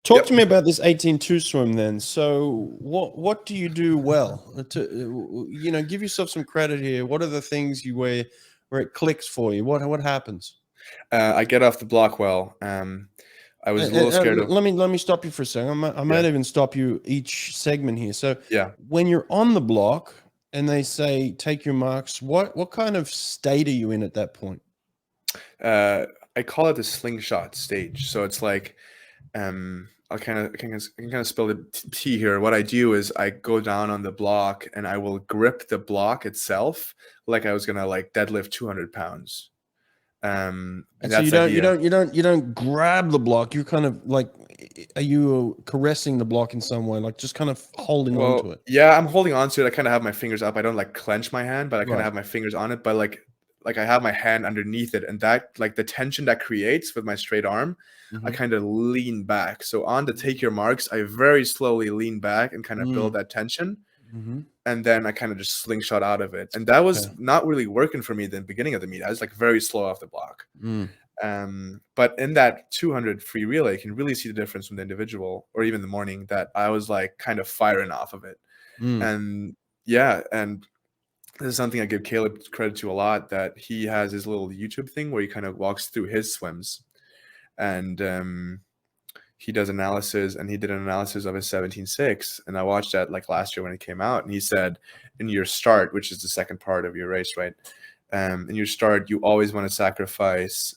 Talk to me about this 18-2 swim then. So what do you do well? Give yourself some credit here. What are the things where it clicks for you? What happens? I get off the block well. I was a little scared of. Let me stop you for a second. I might even stop you each segment here. So Yeah. when you're on the block and they say take your marks, what kind of state are you in at that point? I call it the slingshot stage. So it's like, I can kind of spill the tea here. What I do is I go down on the block and I will grip the block itself like I was gonna like deadlift 200 pounds. And so you don't grab the block. You're kind of like, are you caressing the block in some way, like just kind of holding on to it? Yeah, I'm holding on to it. I kind of have my fingers up. I don't like clench my hand, but I kind of have my fingers on it. But like I have my hand underneath it, and that like the tension that creates with my straight arm, I kind of lean back. So on to take your marks, I very slowly lean back and kind of build that tension. And then I kind of just slingshot out of it. And that was not really working for me at the beginning of the meet. I was like very slow off the block. But in that 200 free relay, you can really see the difference from the individual or even the morning that I was like kind of firing off of it. And yeah, and this is something I give Caeleb credit to a lot, that he has his little YouTube thing where he kind of walks through his swims. And he does analysis, and he did an analysis of his 17.6. And I watched that like last year when it came out. And he said, in your start, which is the second part of your race, right? In your start, you always want to sacrifice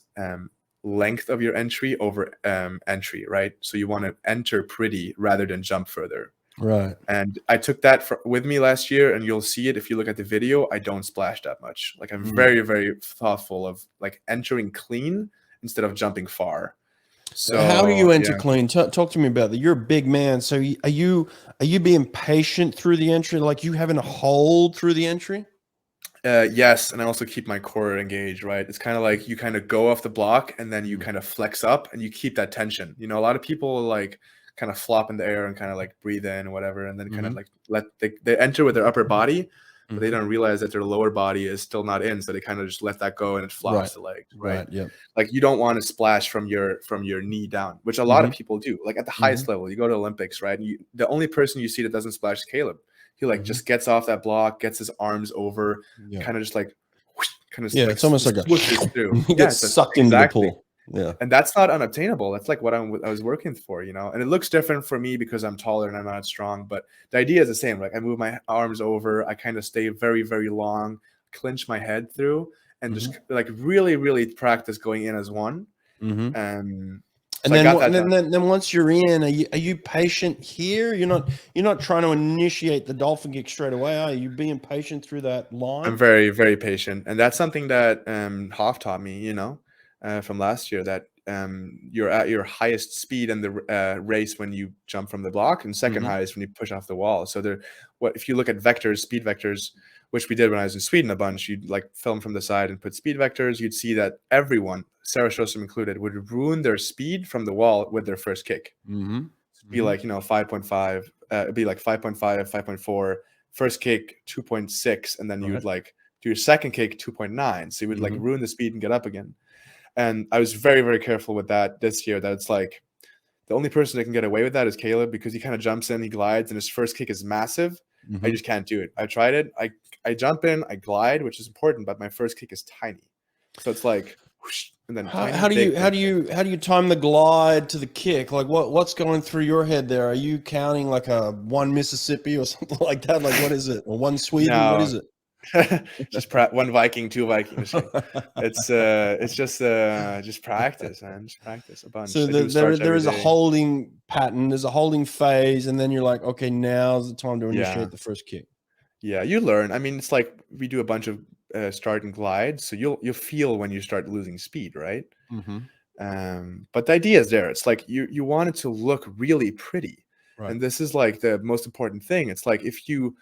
length of your entry over entry, right? So you want to enter pretty rather than jump further. Right. And I took that with me last year, and you'll see it if you look at the video. I don't splash that much. Like I'm very, very thoughtful of like entering clean instead of jumping far. So how do you enter clean? Talk to me about that. You're a big man. So are you being patient through the entry? Like you having a hold through the entry? Yes. And I also keep my core engaged, right? It's kind of like you kind of go off the block and then you kind of flex up and you keep that tension. You know, a lot of people like kind of flop in the air and kind of like breathe in or whatever. And then kind of like they enter with their upper body, but they don't realize that their lower body is still not in. So they kind of just let that go and it flops the legs, right? Yeah. Like you don't want to splash from your knee down, which a lot of people do. Like at the highest level, you go to Olympics, right? And the only person you see that doesn't splash is Caeleb. He like just gets off that block, gets his arms over, kind of just like, whoosh, kind of it's almost like he gets sucked into the pool. Yeah, and that's not unobtainable. That's like what I was working for, you know. And it looks different for me because I'm taller and I'm not strong, but the idea is the same. Like I move my arms over, I kind of stay very, very long, clinch my head through, and just like really, really practice going in as one. And then once you're in, are you patient here? You're not trying to initiate the dolphin kick straight away, are you? Being patient through that line? I'm very, very patient, and that's something that Hawke taught me, you know, from last year. That you're at your highest speed in the race when you jump from the block, and second highest when you push off the wall. So if you look at vectors, speed vectors, which we did when I was in Sweden a bunch, you'd like film from the side and put speed vectors. You'd see that everyone, Sarah Stroström included, would ruin their speed from the wall with their first kick. It'd be like, 5.5, it'd be like 5.5, 5.4, first kick 2.6, and then you would like do your second kick 2.9. So you would like ruin the speed and get up again. And I was very, very careful with that this year, that it's like the only person that can get away with that is Caeleb, because he kind of jumps in, he glides, and his first kick is massive. I just can't do it. I tried it. I jump in, I glide, which is important, but my first kick is tiny. So it's like whoosh, and then how do you time the glide to the kick? Like what's going through your head there? Are you counting like a 1 Mississippi or something like that? Like what is it? Or 1 Sweden? No. What is it? Just 1 Viking, 2 Vikings. It's just practice, man. Just practice a bunch. So there is a holding pattern. There's a holding phase, and then you're like, okay, now's the time to initiate the first kick. Yeah, you learn. I mean, it's like we do a bunch of start and glide, so you'll feel when you start losing speed, right? But the idea is there. It's like you want it to look really pretty, and this is like the most important thing. It's like if you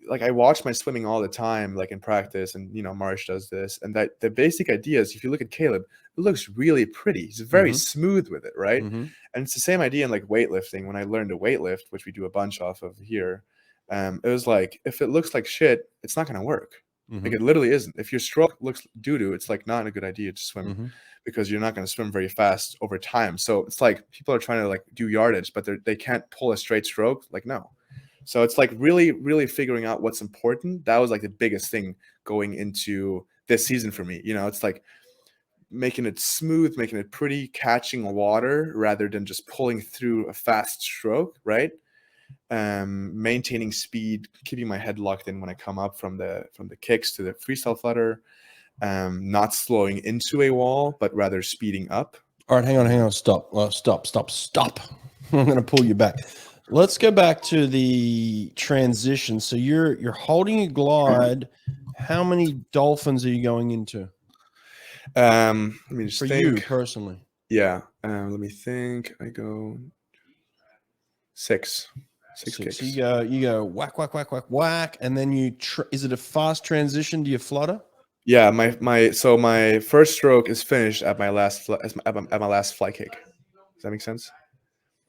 like, I watch my swimming all the time, like in practice, and Marsh does this, and that the basic idea is, if you look at Caeleb, it looks really pretty. He's very smooth with it, right? And it's the same idea in like weightlifting. When I learned to weightlift, which we do a bunch off of here, it was like, if it looks like shit, it's not going to work. Like it literally isn't. If your stroke looks doo-doo, it's like not a good idea to swim because you're not going to swim very fast over time. So it's like people are trying to like do yardage, but they can't pull a straight stroke. Like, no. So it's like really, really figuring out what's important. That was like the biggest thing going into this season for me. You know, it's like making it smooth, making it pretty, catching water rather than just pulling through a fast stroke, right? Maintaining speed, keeping my head locked in when I come up from the kicks to the freestyle flutter, not slowing into a wall, but rather speeding up. All right, hang on. Stop. I'm going to pull you back. Let's go back to the transition. So you're holding a glide. How many dolphins are you going into? Let me just for think. you personally. Yeah. Let me think. I go six kicks. So you go whack, whack, whack, whack, whack, and then you. Is it a fast transition? Do you flutter? Yeah. My first stroke is finished at my last at my last fly kick. Does that make sense?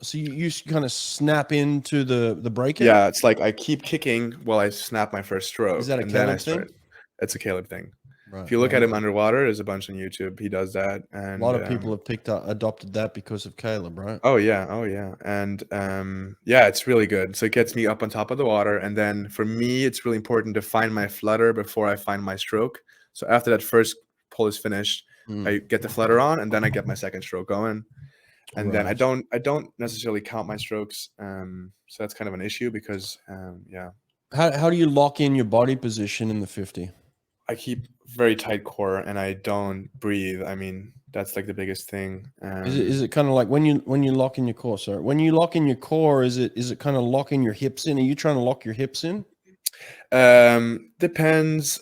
So you kind of snap into the break. Yeah, it's like I keep kicking while I snap my first stroke. Is that a Caeleb thing? It's a Caeleb thing. Right, if you look at him underwater, there's a bunch on YouTube. He does that, and a lot of people have adopted that because of Caeleb, right? Oh yeah, and yeah, it's really good. So it gets me up on top of the water, and then for me, it's really important to find my flutter before I find my stroke. So after that first pull is finished, I get the flutter on, and then I get my second stroke going. And then I don't necessarily count my strokes. So that's kind of an issue because yeah. How do you lock in your body position in the 50? I keep very tight core and I don't breathe. I mean, that's like the biggest thing. Is it kind of like when you lock in your core? Sorry, when you lock in your core, is it kind of locking your hips in? Are you trying to lock your hips in? Depends.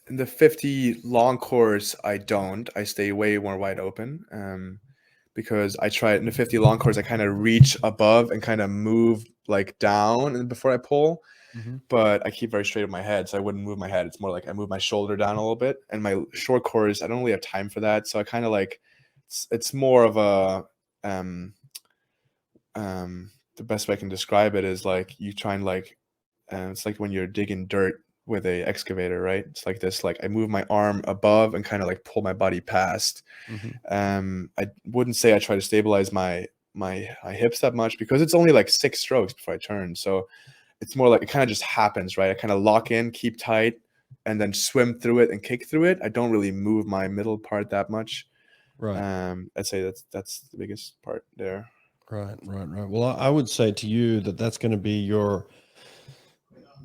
In the 50 long course, I don't. I stay way more wide open. Because I try it in the 50 long course, I kind of reach above and kind of move like down and before I pull. But I keep very straight with my head, so I wouldn't move my head. It's more like I move my shoulder down a little bit. And my short course, I don't really have time for that, so I kind of like it's more of a the best way I can describe it is like you try and like it's like when you're digging dirt with a excavator, right? It's like this, like I move my arm above and kind of like pull my body past. I wouldn't say I try to stabilize my hips that much because it's only like 6 strokes before I turn. So it's more like it kind of just happens, right? I kind of lock in, keep tight, and then swim through it and kick through it. I don't really move my middle part that much. Right. I'd say that's the biggest part there. Right. Well, I would say to you that's going to be your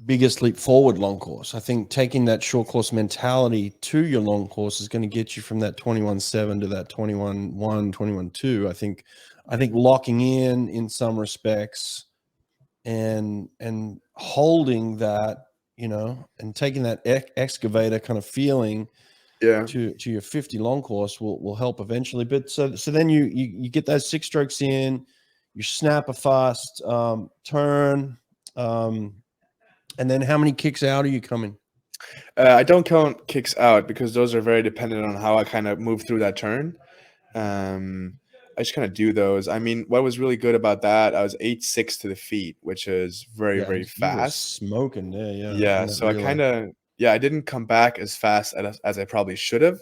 biggest leap forward long course. I think taking that short course mentality to your long course is going to get you from that 21.7 to that 21.1, 21.2. I think locking in some respects and holding that, and taking that excavator kind of feeling to your 50 long course will help eventually. But so then you get those 6 strokes in, you snap a fast turn, and then how many kicks out are you coming? I don't count kicks out because those are very dependent on how I kind of move through that turn. I just kind of do those. I mean, what was really good about that, I was 8.6 to the feet, which is very, very fast. Smoking there, yeah. Yeah, so I didn't come back as fast as I probably should have.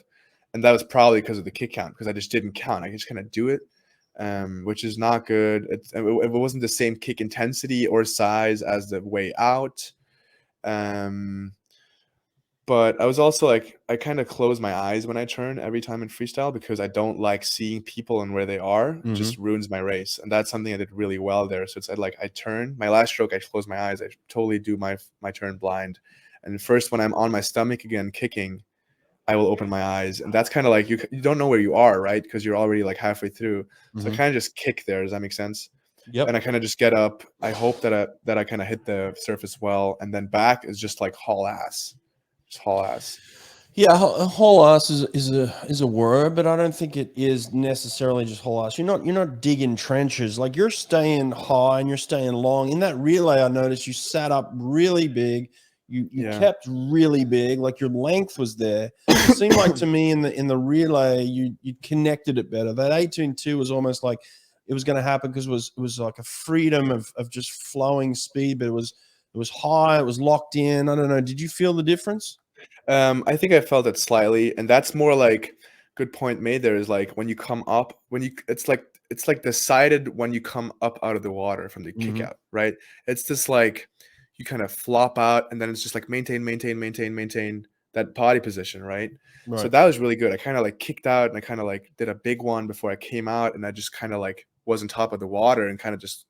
And that was probably because of the kick count, because I just didn't count. I just kind of do it, which is not good. It wasn't the same kick intensity or size as the way out. But I was also like, I kind of close my eyes when I turn every time in freestyle because I don't like seeing people and where they are. It just ruins my race. And that's something I did really well there. So it's like I turn, my last stroke, I close my eyes. I totally do my turn blind. And first, when I'm on my stomach again, kicking, I will open my eyes. And that's kind of like, you don't know where you are, right? Because you're already like halfway through. So I kind of just kick there. Does that make sense? Yep. And I kind of just get up. I hope that I kind of hit the surface well. And then back is just like haul ass. Just haul ass. Yeah, haul ass is a word, but I don't think it is necessarily just haul ass. You're not digging trenches. Like you're staying high and you're staying long. In that relay, I noticed you sat up really big. You kept really big. Like your length was there. It seemed like to me in the relay you connected it better. That 18.2 was almost like it was going to happen because it was like a freedom of just flowing speed, but it was high. It was locked in. I don't know. Did you feel the difference? I think I felt it slightly, and that's more like good point made there is like when you come up, when you it's like decided when you come up out of the water from the kick Mhm. out, right? It's just like you kind of flop out and then it's just like maintain that body position, right? So Right. that was really good. I kind of like kicked out and I kind of like did a big one before I came out and I just kind of like was on top of the water and kind of just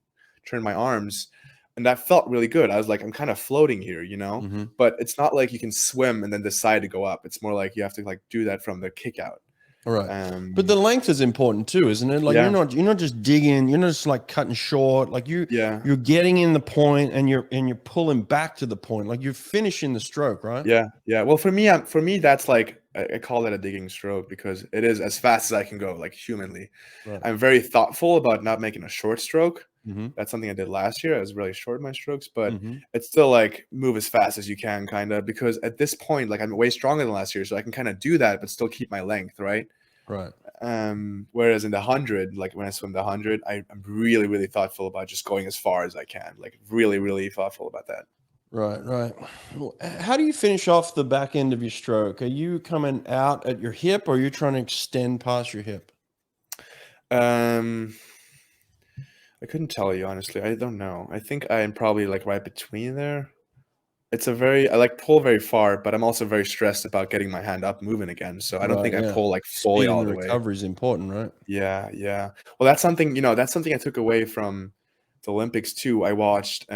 turned my arms and that felt really good. I was like, I'm kind of floating here, you know? Mhm. But it's not like you can swim and then decide to go up. It's more like you have to like do that from the kick out. Right. But the length is important too, isn't it? Like Yeah, you're not just digging, you're not just like cutting short. Like yeah, you're getting in the point and you're pulling back to the point. Like you're finishing the stroke, right? yeah, yeah. Well, for me, that's like I call it a digging stroke because it is as fast as I can go, like humanly. Right. I'm very thoughtful about not making a short stroke. Mhm. That's something I did last year. I was really short in my strokes, but Mhm. it's still like move as fast as you can, kind of, because at this point, like I'm way stronger than last year, so I can kind of do that, but still keep my length, right? Right. Whereas in the 100, like when I swim the 100, I'm really, really thoughtful about just going as far as I can. Like really, really thoughtful about that. Right, right. Well, how do you finish off the back end of your stroke? Are you coming out at your hip or are you trying to extend past your hip? Um, I couldn't tell you honestly. I don't know. I think I'm probably like right between there. I like pull very far, but I'm also very stressed about getting my hand up moving again. So I don't Right, think I yeah. pull like fully Speed in all the the way. recovery is important, right? Yeah, yeah. Well, that's something, that's something I took away from the Olympics too. I watched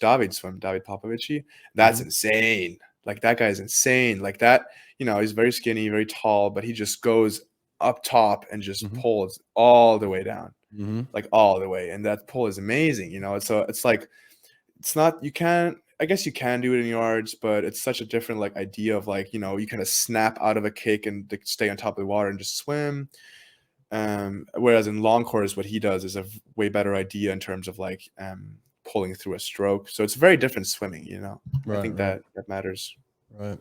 David swim, David Popovici. That's Mhm. insane. Like that guy's insane. Like that, he's very skinny, very tall, but he just goes up top and just Mhm. pulls all the way down, Mhm. like all the way. And that pull is amazing. So it's like it's not you can't I guess you can do it in yards, but it's such a different like idea of like, you kind of snap out of a kick and like, stay on top of the water and just swim. Whereas in long course, what he does is a way better idea in terms of like pulling through a stroke. So it's very different swimming. I Right, think right, that matters. right.